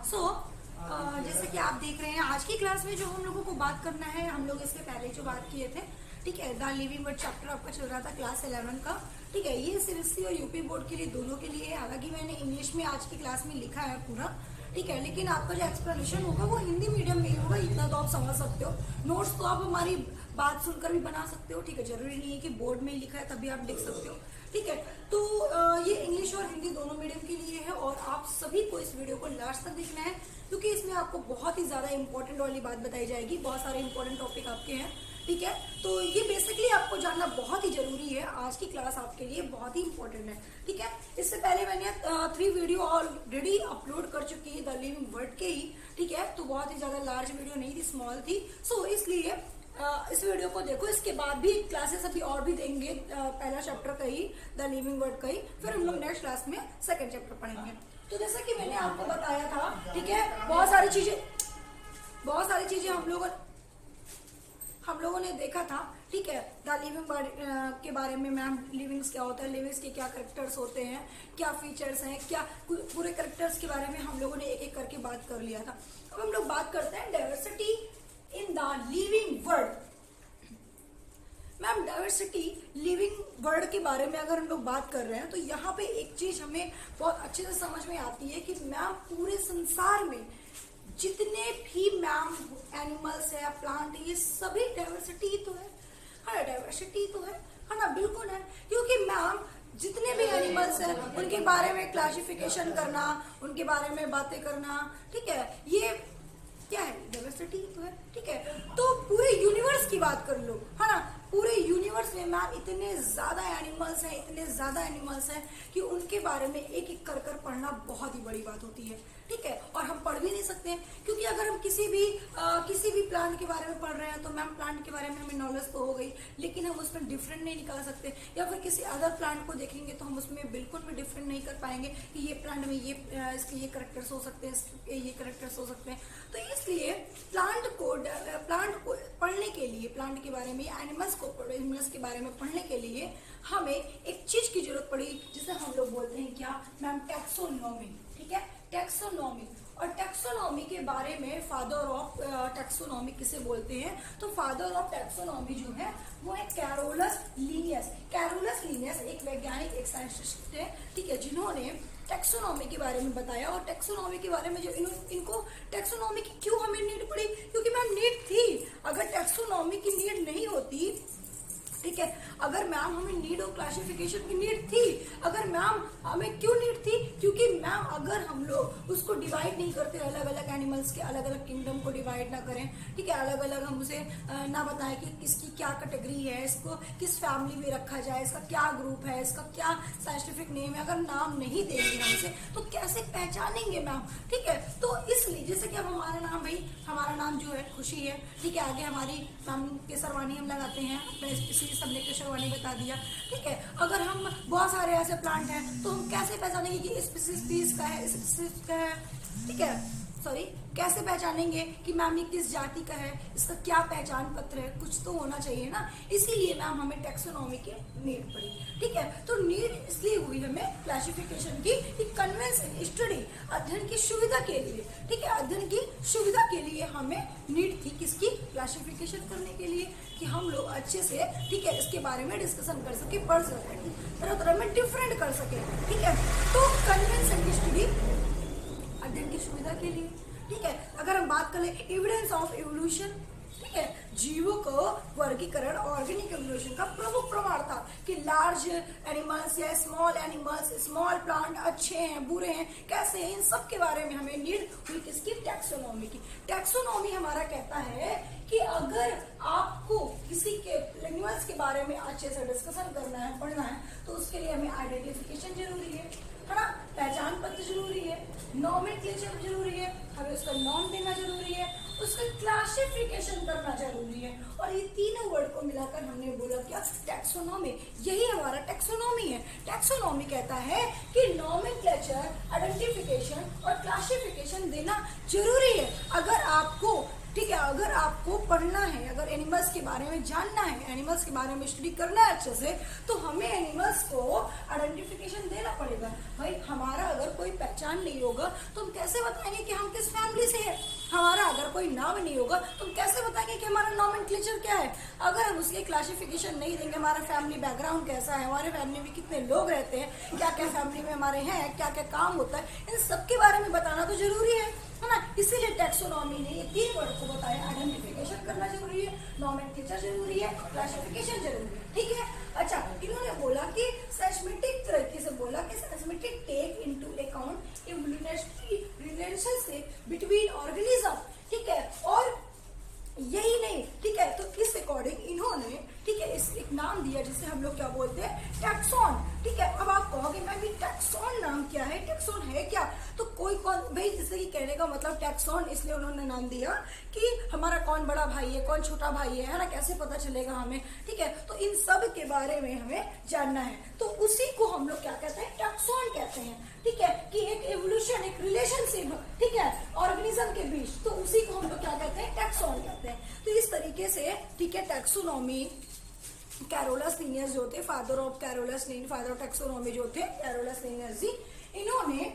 जैसे कि आप देख रहे हैं आज की क्लास में जो हम लोगों को बात करना है, हम लोग इसके पहले जो बात किए थे, ठीक है, द लिविंग वर्ड चैप्टर आपका चल रहा था क्लास 11 का, ठीक है। ये सीबीएसई और यूपी बोर्ड के लिए दोनों के लिए है। हालांकि मैंने इंग्लिश में आज की क्लास में लिखा है पूरा, ठीक है, लेकिन आपका जो एक्सप्लेनेशन होगा वो हिंदी मीडियम में ही होगा, इतना तो आप समझ सकते हो। नोट्स तो आप हमारी बात सुनकर भी बना सकते हो, ठीक है, जरूरी नहीं है कि बोर्ड में ही लिखा है तभी आप लिख सकते हो, ठीक है। तो ये इंग्लिश और हिंदी दोनों मीडियम के लिए है और आप सभी को इस वीडियो को लास्ट तक देखना है, क्योंकि इसमें आपको बहुत ही ज्यादा इंपॉर्टेंट वाली बात बताई जाएगी, बहुत सारे इंपॉर्टेंट टॉपिक आपके हैं, ठीक है। तो ये बेसिकली आपको जानना बहुत ही जरूरी है, आज की क्लास आपके लिए बहुत ही इंपॉर्टेंट है, ठीक है। इससे पहले मैंने 3 वीडियो ऑलरेडी अपलोड कर चुकी है द लिविंग वर्ड के ही, ठीक है। तो बहुत ही ज्यादा लार्ज वीडियो नहीं थी, स्मॉल थी, सो इसलिए इस वीडियो को देखो। इसके बाद भी क्लासेस अभी और भी देंगे, पहला चैप्टर का ही, द लिविंग वर्ड का ही, फिर हम लोग नेक्स्ट क्लास में सेकंड चैप्टर पढ़ेंगे। तो जैसा कि मैंने आपको बताया था, ठीक है, बहुत सारी चीजें हम लोगों ने देखा था, ठीक है। द लिविंग वर्ड के बारे में, मैम लिविंग्स क्या होता है, लिविंग्स के क्या करेक्टर्स होते हैं, क्या फीचर्स हैं, क्या पूरे करेक्टर्स के बारे में हम लोगों ने एक एक करके बात कर लिया था। अब हम लोग बात करते हैं diversity in the living word. Ma'am diversity living word के बारे में अगर हम लोग बात कर रहे हैं तो यहाँ पे एक चीज हमें बहुत अच्छे से समझ में आती है कि मैम पूरे संसार में जितने भी मैम एनिमल्स है, प्लांट है, ये सभी डाइवर्सिटी तो है, हाँ डाइवर्सिटी तो है ना, बिल्कुल है। क्योंकि मैम जितने भी एनिमल्स हैं उनके बारे में क्लासिफिकेशन करना, उनके बारे में बातें करना, ठीक है, ये क्या है, डाइवर्सिटी तो है, ठीक है। तो पूरे यूनिवर्स की बात कर लो, है ना, पूरे यूनिवर्स में मैम इतने ज्यादा एनिमल्स हैं कि उनके बारे में एक एक कर पढ़ना बहुत ही बड़ी बात होती है, ठीक है। और हम पढ़ भी नहीं सकते हैं, क्योंकि अगर हम किसी भी प्लांट के बारे में पढ़ रहे हैं तो मैम प्लांट के बारे में हमें नॉलेज तो हो गई, लेकिन हम उसमें डिफरेंट नहीं निकाल सकते। या फिर किसी अदर प्लांट को देखेंगे तो हम उसमें बिल्कुल भी डिफरेंट नहीं कर पाएंगे कि ये प्लांट में ये इसके ये करेक्टर्स हो सकते हैं, इसके ये करेक्टर्स हो सकते हैं। तो इसलिए प्लांट को पढ़ने के लिए, प्लांट के बारे में, एनिमल्स के बारे में पढ़ने के लिए हमें एक चीज की जरूरत पड़ी, जिसे हम लोग बोलते हैं क्या मैम, टैक्सोनॉमी, ठीक है, टैक्सोनॉमी। और टैक्सोनॉमी के बारे में फादर ऑफ टैक्सोनॉमी किसे बोलते हैं, तो फादर ऑफ टैक्सोनॉमी जो है वो है कैरोलस लीनियस। कैरोलस लीनियस एक वैज्ञानिक, एक साइंटिस्ट है, ठीक है, जिन्होंने टैक्सोनॉमी के बारे में बताया। और टैक्सोनॉमी के बारे में जो इनको टैक्सोनॉमी की क्यों हमें नीड पड़ी, क्योंकि मैम नीड थी। अगर टैक्सोनॉमी की नीड नहीं होती, ठीक है, अगर मैम हमें नीड और क्लासिफिकेशन की नीड थी, अगर मैम हमें क्यों नीड थी, क्योंकि मैम अगर हम लोग उसको डिवाइड नहीं करते, अलग अलग एनिमल्स के अलग अलग किंगडम को डिवाइड ना करें, ठीक है, अलग अलग हम उसे ना बताएं कि किसकी क्या कैटेगरी है, इसको किस फैमिली में रखा जाए, इसका क्या ग्रुप है, इसका क्या साइंटिफिक नेम है, अगर नाम नहीं देंगे हमसे तो कैसे पहचानेंगे मैम, ठीक है। तो इसलिए जैसे कि अब हमारा नाम, भाई हमारा नाम जो है खुशी है, ठीक है, आगे हमारी मैम केसरवानी हम लगाते हैं, अपने सबने केसरवानी बता दिया, ठीक है। अगर हम बहुत सारे ऐसे प्लांट हैं तो हम कैसे पहचानेंगे कि स्पीसीज का है, स्पीसीज का है, ठीक है, सॉरी, कैसे पहचानेंगे कि मैम ये किस जाति का है, इसका क्या पहचान पत्र है, कुछ तो होना चाहिए ना। इसीलिए मैम हमें टैक्सोनॉमी की नीड पड़ी, ठीक है। तो नीड इसलिए हुई हमें क्लासिफिकेशन की, कन्वेंशन स्टडी, अध्ययन की सुविधा के लिए, ठीक है, अध्ययन की सुविधा के लिए हमें नीड थी, किसकी, क्लासिफिकेशन करने के लिए, कि हम लोग अच्छे से, ठीक है, इसके बारे में डिस्कशन कर सके, पढ़ सके, तरह तरह में डिफरेंट कर सके, ठीक है। तो कन्वेंशन की स्टडी, अध्ययन की सुविधा के लिए, ठीक है। अगर हम बात करें एविडेंस ऑफ एवोल्यूशन, ठीक है, जीवों को वर्गीकरण, ऑर्गेनिक एवोल्यूशन का प्रमुख प्रमाण था कि लार्ज एनिमल्स या स्मॉल एनिमल्स, स्मॉल प्लांट अच्छे हैं, बुरे हैं, कैसे हैं, इन सब के बारे में हमें नीड हुई किसकी, टैक्सोनॉमी की। टैक्सोनॉमी हमारा कहता है कि अगर आपको किसी के एनिमल्स के बारे में अच्छे से डिस्कशन करना है, पढ़ना है, तो उसके लिए हमें आइडेंटिफिकेशन जरूरी है ना, पहचान पत्र जरूरी है, नॉमेनक्लेचर जरूरी है, हमें उसका नॉम देना जरूरी है, उसका क्लासिफिकेशन करना जरूरी है। और ये तीनों वर्ड को मिलाकर हमने बोला क्या, टैक्सोनॉमी। यही हमारा टैक्सोनॉमी है। टैक्सोनॉमी कहता है कि नॉमेनक्लेचर, आइडेंटिफिकेशन और क्लासिफिकेशन देना जरूरी है। अगर आपको, ठीक है, अगर आपको पढ़ना है, अगर एनिमल्स के बारे में जानना है, एनिमल्स के बारे में स्टडी करना है अच्छे से, तो हमें एनिमल्स को आइडेंटिफिकेशन देना पड़ेगा। भाई हमारा अगर कोई पहचान नहीं होगा तो हम कैसे बताएंगे कि हम किस फैमिली से है। हमारा अगर कोई नाम नहीं होगा तो हम कैसे बताएंगे कि हमारा नॉमेनक्लेचर क्या है। अगर हम उसके क्लासिफिकेशन नहीं देंगे, हमारा फैमिली बैकग्राउंड कैसा है, हमारे फैमिली में कितने लोग रहते हैं, क्या क्या फैमिली में हमारे हैं, क्या क्या काम होता है, इन सब के बारे में बताना तो जरूरी है ना। इसीलिए टैक्सोनॉमी ने ये 3 वर्ड को बताया, आइडेंटिफिकेशन करना जरूरी है, नॉमेनक्लेचर जरूरी है, क्लासिफिकेशन जरूरी है, ठीक है। अच्छा, इन्होंने बोला कि सिस्टेमेटिक तरीके से बोला कि systematic take into account evolutionary relationship between organism, ठीक है। और यही नहीं, ठीक है, तो इस अकॉर्डिंग इन्होंने, ठीक है, इस एक नाम दिया जिसे हम लोग क्या बोलते हैं, टैक्सॉन, ठीक है। अब आप कहोगे मैम ये टैक्सॉन नाम क्या है, टैक्सॉन है क्या, तो कोई कौन, भाई जैसे कि कहने का मतलब टैक्सॉन इसलिए उन्होंने नाम दिया कि हमारा कौन बड़ा भाई है, कौन छोटा भाई है ना, कैसे पता चलेगा हमें, ठीक है। तो इन सब के बारे में हमें जानना है, तो उसी को हम लोग क्या कहते हैं, टैक्सॉन कहते हैं, ठीक है, कि एक एवोल्यूशन, एक रिलेशनशिप, ठीक है, ऑर्गेनिज्म के बीच, तो उसी को हम लोग क्या कहते हैं, टैक्सॉन कहते हैं। तो इस तरीके से, ठीक है, टैक्सोनॉमी, कैरोलस लिनियस जो थे, father of Carolus Linnaeus, father of taxonomy जो थे कैरोलस लिनियस जी, इन्होंने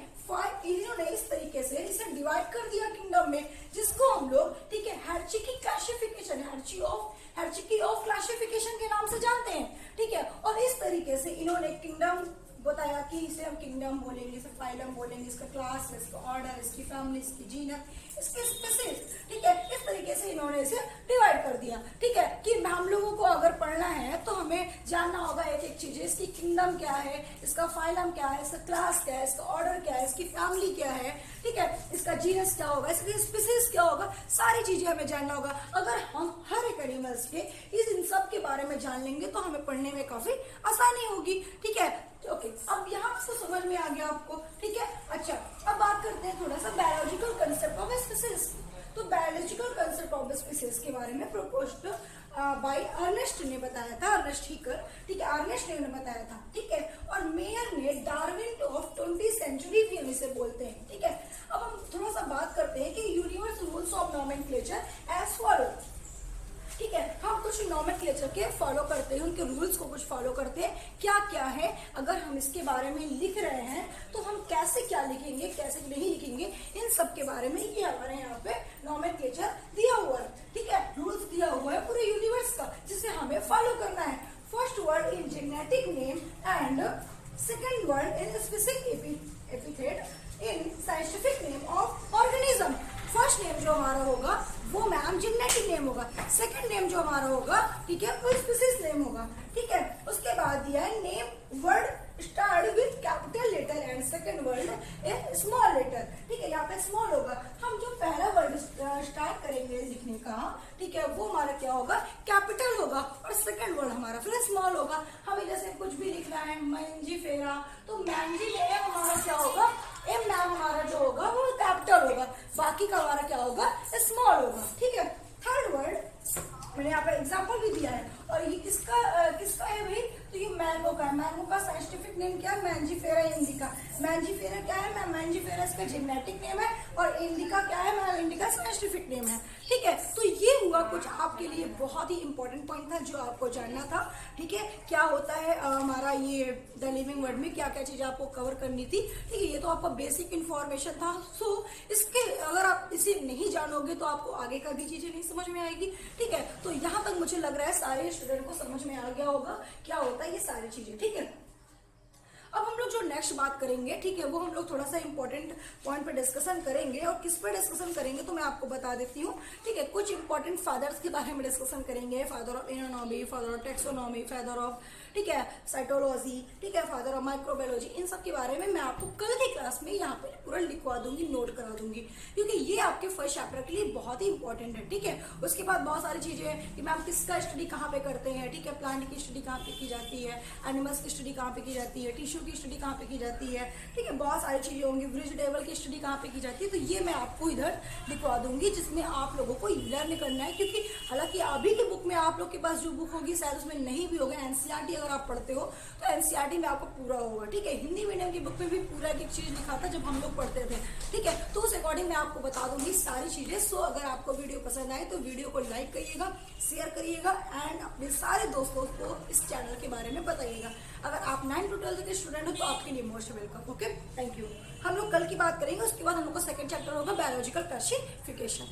इस तरीके से इसे डिवाइड कर दिया किंगडम में, जिसको हम लोग, ठीक है, hierarchy classification, hierarchy of classification के नाम से जानते हैं, ठीक है। और इस तरीके से इन्होंने किंगडम बताया कि इसे हम किंगडम बोलेंगे, इसे फाइलम बोलेंगे, इसका क्लास, इसका ऑर्डर, इसकी फैमिली, इसकी जीनस, इसके स्पीसीज, ठीक है। इस तरीके से इन्होंने इसे डिवाइड कर दिया, ठीक है, कि हम लोगों को अगर पढ़ना है तो हमें जानना होगा एक एक चीज, इसकी किंगडम क्या है, इसका फाइलम क्या है, इसका क्लास क्या है, इसका ऑर्डर क्या है, इसकी फैमिली क्या है, ठीक है, इसका जीनस क्या होगा, इसकी स्पीसीज क्या होगा, सारी चीजें हमें जानना होगा। अगर हम हर एक एनिमल्स के इन सब के बारे में जान लेंगे तो हमें पढ़ने में काफी आसानी होगी, ठीक है। ओके, अब यहाँ से समझ में आ गया आपको, ठीक है। अच्छा, अब बात करते हैं थोड़ा सा बायोलॉजिकल कंसेप्ट ऑफ स्पीसीज। तो बायोलॉजिकल कंसेप्ट ऑफ स्पीसीज के बारे में प्रोपोज्ड बाय अर्नेस्ट ने बताया था, अर्नेस्ट हीकर, ठीक है, अर्नेस्ट ने बताया था, ठीक है। और मेयर ने डार्विन ऑफ 20th सेंचुरी भी हम इसे बोलते हैं, ठीक है। अब हम थोड़ा सा बात करते हैं कि universal rules of nomenclature as follow, ठीक है। हम कुछ नॉमेनक्लेचर के फॉलो करते हैं, उनके रूल्स को कुछ फॉलो करते हैं, क्या क्या है, अगर हम इसके बारे में लिख रहे हैं तो हम कैसे क्या लिखेंगे, कैसे नहीं लिखेंगे, इन सब के बारे में ये हमारे यहाँ पे नॉमेनक्लेचर दिया हुआ है, ठीक है, रूल्स दिया हुआ है पूरे यूनिवर्स का, जिसे हमें फॉलो करना है। First word in genetic name and second word in specific epithet in scientific name of organism. First name जो हमारा होगा वो मैम जेनेटिक नेम होगा, सेकंड नेम जो हमारा होगा, ठीक है, वो स्पीसीज नेम होगा, ठीक है। उसके बाद दिया है name word start with capital letter and second word a small letter, ठीक है, यहाँ पे स्मॉल होगा। हम जो पहला वर्ड स्टार्ट करेंगे लिखने का, ठीक है, वो हमारा क्या होगा, कैपिटल होगा, और सेकंड वर्ड हमारा फिर स्मॉल होगा। हमें जैसे कुछ भी लिखना है, मैंजीफेरा, तो मैंजी में हमारा क्या होगा, एम नाम हमारा जो होगा वो कैपिटल होगा, बाकी का हमारा क्या होगा, स्मॉल होगा, ठीक है। थर्ड वर्ड मैंने यहाँ पे एग्जांपल भी दिया है, और ये किसका है भाई, तो ये मैंगो का है। मैंगो का साइंटिफिक नेम क्या है, मैंजीफेरा इंडिका। मैंजीफेरा क्या है, मैंजीफेरा इसका जेनेटिक नेम है, और इंडिका क्या है, इंडिका साइंटिफिक नेम है, ठीक है। तो ये हुआ कुछ आपके लिए बहुत ही इंपॉर्टेंट पॉइंट था जो आपको जानना था, ठीक है, क्या होता है हमारा ये द लिविंग वर्ल्ड में क्या क्या चीजें आपको कवर करनी थी, ठीक है। ये तो आपका बेसिक इन्फॉर्मेशन था, सो इसके अगर आप इसे नहीं जानोगे तो आपको आगे का भी चीजें नहीं समझ में आएगी, ठीक है। तो यहाँ तक मुझे लग रहा है सारे स्टूडेंट को समझ में आ गया होगा क्या होता है ये सारी चीजें, ठीक है। अब हम लोग जो नेक्स्ट बात करेंगे, ठीक है, वो हम लोग थोड़ा सा इंपॉर्टेंट पॉइंट पे डिस्कशन करेंगे, और किस पे डिस्कशन करेंगे तो मैं आपको बता देती हूँ, ठीक है। कुछ इंपॉर्टेंट फादर्स के बारे में डिस्कशन करेंगे, father of anatomy, father of taxonomy, father of, ठीक है, साइटोलॉजी, ठीक है, फादर ऑफ माइक्रोबायोलॉजी, इन सब के बारे में मैं आपको कल की क्लास में यहाँ पे पूरा लिखवा दूंगी, नोट करा दूंगी, क्योंकि ये आपके फर्स्ट चैप्टर के लिए बहुत ही इंपॉर्टेंट है, ठीक है। उसके बाद बहुत सारी चीजें हैं कि मैम किसका स्टडी कहाँ पे करते हैं, ठीक है, प्लांट की स्टडी कहाँ पे की जाती है, एनिमल्स की स्टडी कहाँ पे की जाती है, टिश्यू की स्टडी कहाँ पे की जाती है, ठीक है, बहुत सारी चीजें होंगी, वेजिटेबल की स्टडी कहाँ पे की जाती है, तो ये मैं आपको इधर लिखवा दूंगी, जिसमें आप लोगों को लर्न करना है। क्योंकि हालांकि अभी की बुक में आप लोग के पास जो बुक होगी शायद उसमें नहीं भी होगा, एनसीईआरटी अगर आप पढ़ते हो तो एनसीईआरटी में आपको पूरा होगा, ठीक है। हिंदी मीडियम की बुक में भी पूरा एक चीज लिखा था जब हम लोग पढ़ते थे, ठीक है। तो उस अकॉर्डिंग मैं आपको बता दूंगी सारी चीजें। सो अगर आपको वीडियो पसंद आए तो वीडियो को लाइक करिएगा, शेयर करिएगा एंड अपने सारे दोस्तों को इस चैनल के बारे में बताइएगा। अगर आप 9 to 12 के स्टूडेंट हो तो आपके लिए most welcome. Okay, thank you. हम लोग कल की बात करेंगे, उसके बाद हम लोग का सेकंड चैप्टर होगा बायोलॉजिकल क्लासिफिकेशन।